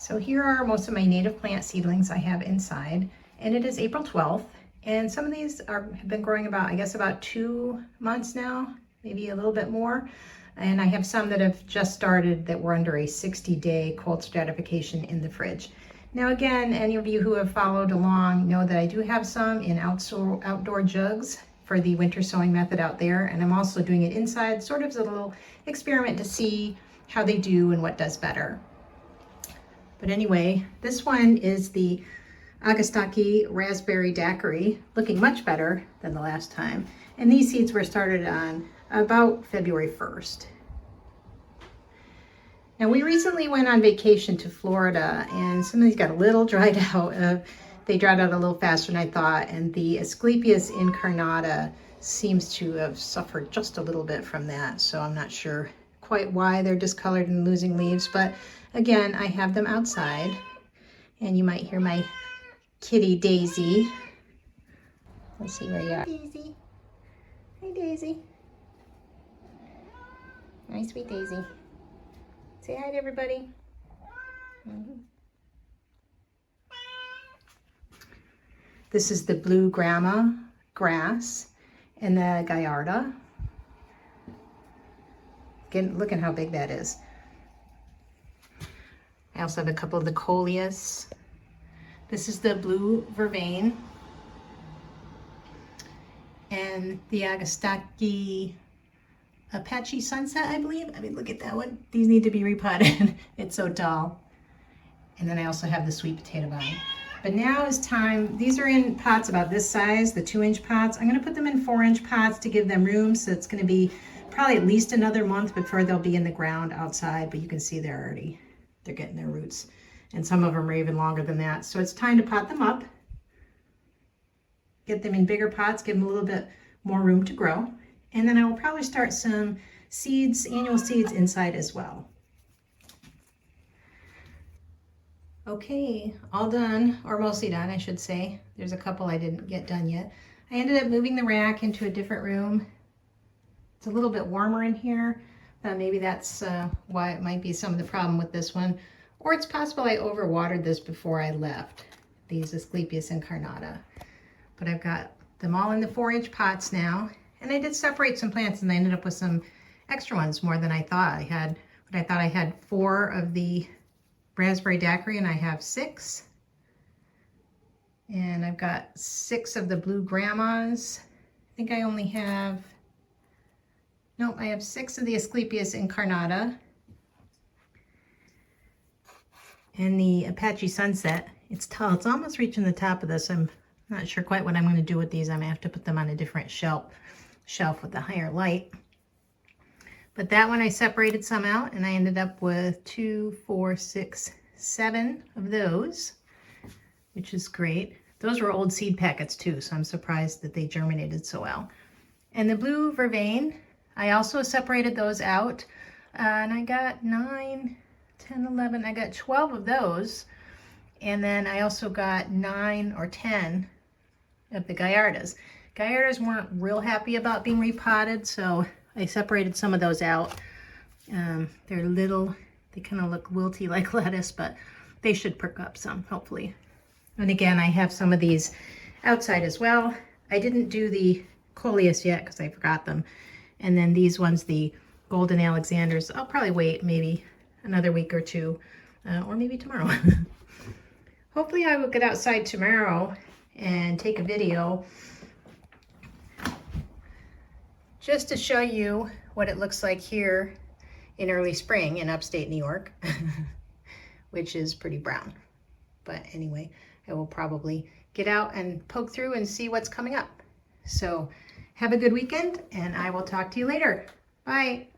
So here are most of my native plant seedlings I have inside, and it is April 12th. And some of these have been growing about, I guess, about 2 months now, maybe a little bit more. And I have some that have just started that were under a 60-day cold stratification in the fridge. Now again, any of you who have followed along know that I do have some in outdoor jugs for the winter sowing method out there. And I'm also doing it inside, sort of as a little experiment to see how they do and what does better. But anyway, this one is the Agastache Raspberry daquiri, looking much better than the last time. And these seeds were started on about February 1st. Now we recently went on vacation to Florida, and some of these got a little dried out. They dried out a little faster than I thought, and the Asclepias incarnata seems to have suffered just a little bit from that. So I'm not sure quite why they're discolored and losing leaves, but again, I have them outside, and you might hear my kitty Daisy. Let's see where you are. Daisy. Hi, Daisy. Hi, sweet Daisy. Say hi to everybody. This is the blue Grama grass and the Gaillardia. Again, look at how big that is. I also have a couple of the coleus. This is the blue vervain and the Agastache Apache sunset, I believe. I mean, look at that one. These need to be repotted. It's so tall. And then I also have the sweet potato vine. But now is time. These are in pots about this size, the 2-inch pots. I'm going to put them in 4-inch pots to give them room. So it's going to be probably at least another month before they'll be in the ground outside. But you can see they're getting their roots. And some of them are even longer than that. So it's time to pot them up. Get them in bigger pots, give them a little bit more room to grow. And then I will probably start some seeds, annual seeds inside as well. Okay, all done, or mostly done, I should say. There's a couple I didn't get done yet. I ended up moving the rack into a different room. It's a little bit warmer in here. Maybe that's why it might be some of the problem with this one. Or it's possible I overwatered this before I left, these Asclepias incarnata. But I've got them all in the 4-inch pots now. And I did separate some plants, and I ended up with some extra ones, more than I thought I had. But I thought I had 4 of the raspberry daquiri, and I have 6. And I've got 6 of the blue Gramas. I think I only have, nope, I have 6 of the Asclepias incarnata. And the Apache sunset. It's tall, it's almost reaching the top of this. I'm not sure quite what I'm going to do with these. I'm going to have to put them on a different shelf with a higher light. But that one I separated some out, and I ended up with 2, 4, 6, 7 of those, which is great. Those were old seed packets too, so I'm surprised that they germinated so well. And the blue vervain, I also separated those out, and I got 9, 10, 11, I got 12 of those. And then I also got 9 or 10 of the Gaillardias. Gaillardias weren't real happy about being repotted, so I separated some of those out. They're little, they kind of look wilty like lettuce, but they should perk up some, hopefully. And again, I have some of these outside as well. I didn't do the coleus yet because I forgot them. And then these ones, the golden Alexanders, I'll probably wait maybe another week or two, or maybe tomorrow. Hopefully I will get outside tomorrow and take a video just to show you what it looks like here in early spring in upstate New York, which is pretty brown. But anyway, I will probably get out and poke through and see what's coming up. So have a good weekend, and I will talk to you later. Bye.